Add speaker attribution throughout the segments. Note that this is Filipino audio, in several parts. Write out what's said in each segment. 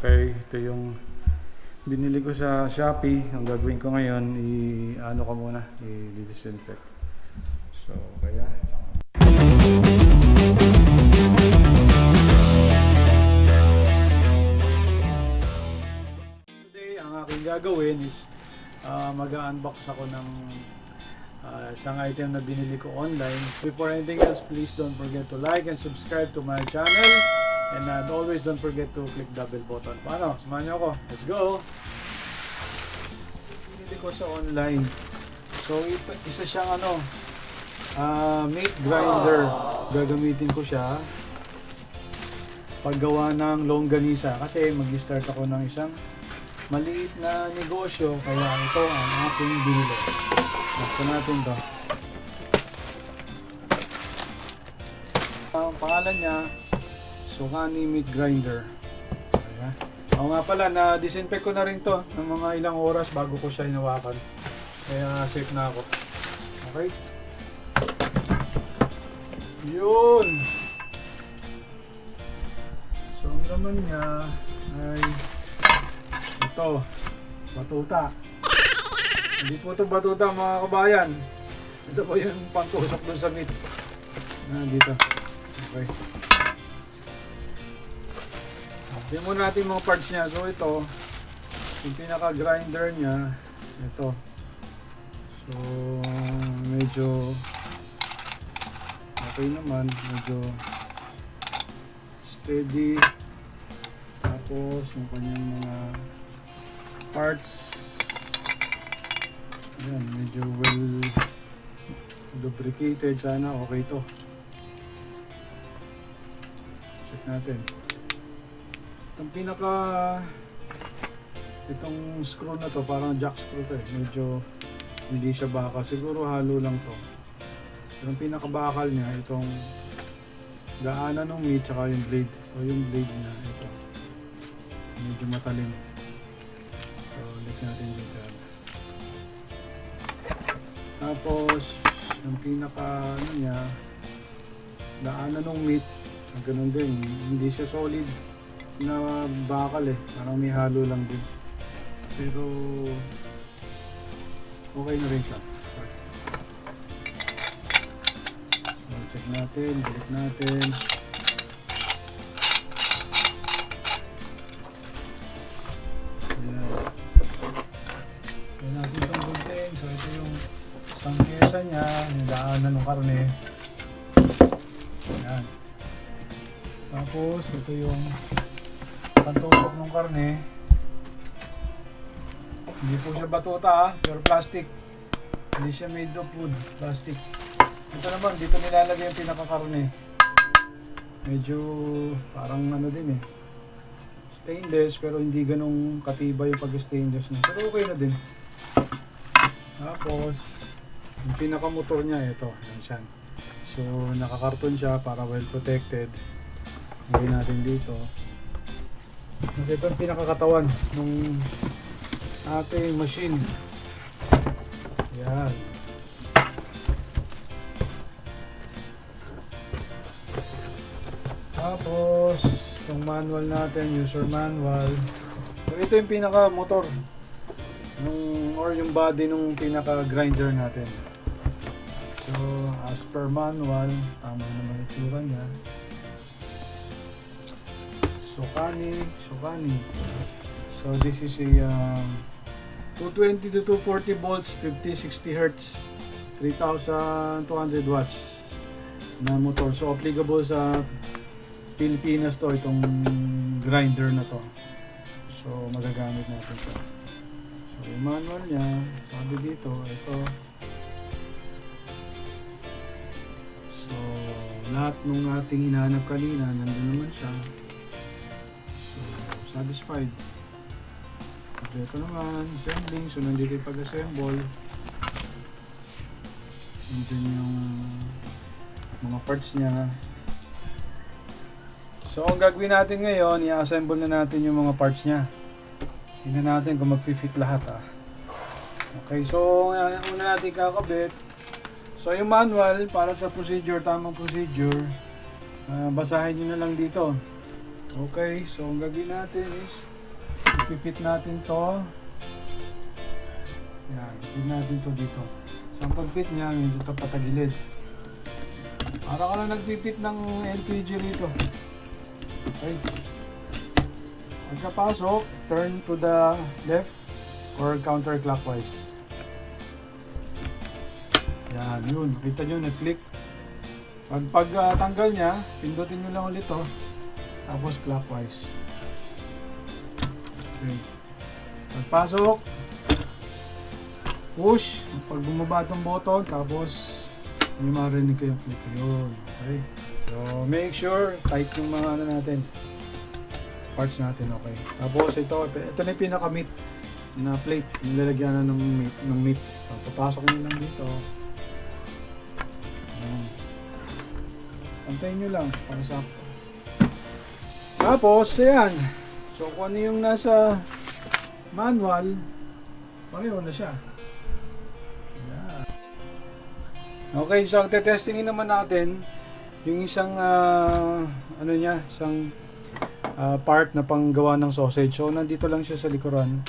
Speaker 1: Okay, ito yung binili ko sa Shopee. Ang gagawin ko ngayon, i-ano ko muna, i-disinfect. So, kaya today, ang aking gagawin is mag-unbox ako ng isang item na binili ko online. Before anything else, please don't forget to like and subscribe to my channel. And always don't forget to click the bell button. Paano? Samahan niyo ako. Let's go! Binili ko sa online. So, isa siyang meat grinder. Gagamitin ko siya paggawa ng longganisa. Kasi mag-start ako ng isang maliit na negosyo. Kaya ito ang aking binili. Buksan natin to. Ang pangalan niya, Sokany Meat Grinder. Ayan. Ako nga pala, na-disinfect ko na rin to ng mga ilang oras bago ko siya hinawakan. Kaya safe na ako. Okay? Yun! So, ang laman niya ay ito, batuta. Hindi po ito batuta mga kabayan. Ito po yung pangtusok dun sa meat. Dito. Okay. Tingnan mo natin mga parts niya. So ito, yung pinaka-grinder niya, ito. So, medyo okay naman. Medyo steady. Tapos, yung kanyang mga parts, ayan, medyo well lubricated. Sana okay to. Check natin. Itong screw na to, parang jack screw to eh. Medyo hindi siya bakal. Siguro halo lang to. Pero ang pinaka-bakal niya, itong daanan ng meat tsaka yung blade. So yung blade niya, ito. Medyo matalim. So, ulit natin dito. Tapos, yung pinaka niya, daanan ng meat, ganun din. Hindi siya solid na bakal eh, parang may halo lang din, pero okay na rin siya. So, check natin, balik natin. Ayan. Ayan natin itong gunting. So ito yung isang pyesa niya, yung daanan ng karne. Ayan. Tapos ito yung pantupok ng karne. Hindi po siya batuta pero plastic. Hindi siya made of wood, plastic. Ito naman, dito nilalagay yung pinakakarne. Medyo parang din eh, stainless, pero hindi ganong katibay yung pag-stainless niya. Pero okay na din. Tapos yung pinakamotor niya, ito, yan siya. So nakakarton siya para well protected. Lagay natin dito. Kasi ito ang pinakakatawan ng ating machine. Yan. Tapos itong manual natin, user manual. So ito yung pinaka-motor or yung body ng pinaka-grinder natin. So as per manual, tama naman itsura niya. Sokany. So this is a 220 to 240 volts, 50-60 Hz, 3,200 watts na motor. So applicable sa Pilipinas to, itong grinder na to. So magagamit natin siya. So yung manual niya, sabi dito, ito. So lahat nung ating hinahanap kanina, nandun naman siya. Satisfied. Okay, ito naman, assembling. So nandito yung pag-assemble. Nandun yung mga parts niya. So ang gagawin natin ngayon, i-assemble na natin yung mga parts niya. Tingnan natin kung mag-fit lahat Okay, so una natin kakabit. So yung manual para sa procedure, tamang procedure, basahin nyo na lang dito. Okay, so ang gagawin natin is ipipit natin to. Yan, ipipit natin to dito. So ang pagpit niya, medyo ito patagilid. Para ka lang nagpipit ng LPG rito. Okay. Pagkapasok, turn to the left or counterclockwise. Yan, yun. Kita nyo, nag-click. Pag tanggal niya, pindutin nyo lang ulit to. Tapos clockwise. Okay. Pagpasok, push. Pag bumaba itong button, tapos may marinig kayong click. Yun. Okay. So, make sure tight yung mga ano natin. Parts natin, okay. Tapos ito na yung pinaka-meat na plate. Nilalagyan na ng meat. So, papasok nyo lang dito. Pantayin nyo lang para sakto. Tapos, ayan. So, kung ano yung nasa manual, pareho na siya. Ayan. Okay, so testingin naman natin yung isang ano niya, isang part na panggawa ng sausage. So, nandito lang siya sa likuran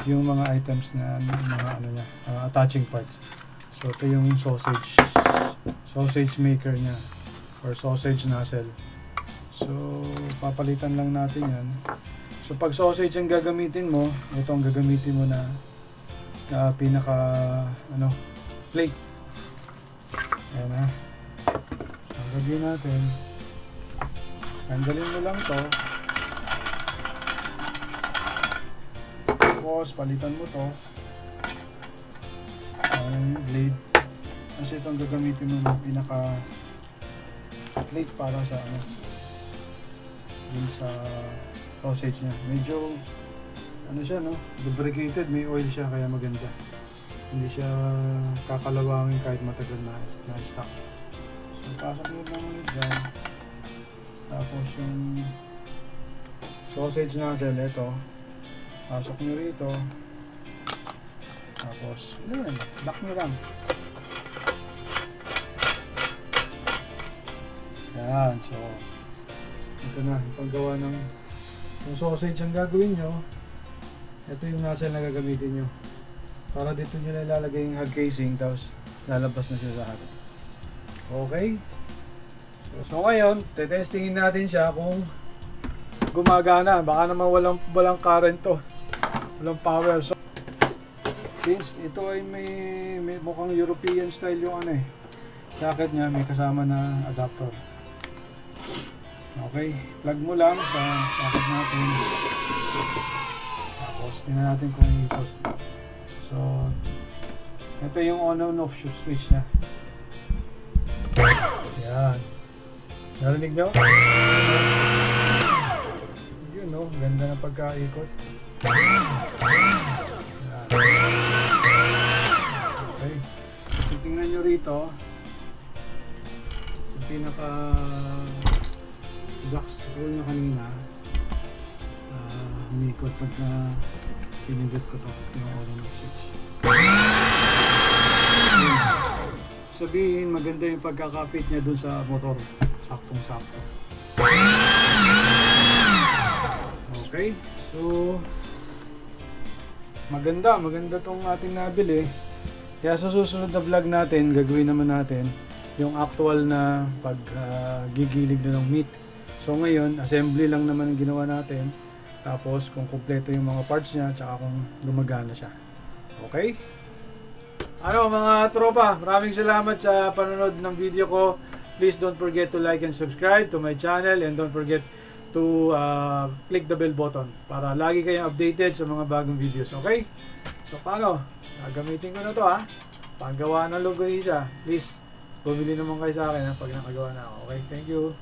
Speaker 1: yung mga items na mga ano niya, attaching parts. So, ito yung sausage maker niya or sausage nozzle. So, papalitan lang natin yan. So, pag sausage ang gagamitin mo, ito ang gagamitin mo na pinaka ano, plate. Ayan ha. Ang gagawin natin, tanggalin mo lang to. Tapos, palitan mo to. Ang blade. Kasi ito ang gagamitin mo na pinaka plate para sa ano, dun sa sausage niya. Medyo ano siya, no, lubricated, may oil siya kaya maganda. Hindi siya kakalawangin kahit matagal na stock. So pasok mo lang ulit dyan. Tapos yung sausage nozzle, ito pasok nyo rito. Tapos ayan, lock nyo lang. Yan, so ito na, yung paggawa ng yung sausage ang gagawin nyo. Ito yung nozzle na gagamitin nyo. Para dito nyo na ilalagay yung hog casing, tapos lalabas na siya sa harap. Okay? So ngayon, tetestingin natin siya kung gumagana. Baka naman walang current to. Walang power. So, since ito ay may mukhang European style yung ano eh. Socket niya, may kasama na adapter. Okay, plug mo lang sa socket natin. Tapos tingnan natin kung ikot. So, ito yung on and off switch niya. Yan. Narinig nyo? Yun no, ganda na pagkaikot. Yan. Okay, titingnan nyo rito. Yung pinaka jack screw na kanina, humikot pagka pinindot ko to, yung on and off switch. Sabihin, maganda yung pagkakapit niya dun sa motor. Saktong-sakto. Okay, so maganda tong ating nabili. Kaya sa susunod na vlog natin, gagawin naman natin yung actual na pag-gigilig na ng meat. So ngayon, assembly lang naman ang ginawa natin. Tapos kung kumpleto yung mga parts niya, tsaka kung gumagana siya. Okay? Ano mga tropa, maraming salamat sa panonood ng video ko. Please don't forget to like and subscribe to my channel, and don't forget to click the bell button para lagi kayong updated sa mga bagong videos. Okay? So paano? Gagamitin ko na to ha. Paggawa ng longganisa, please bumili naman kayo sa akin ha, pag nakagawa na ako. Okay? Thank you.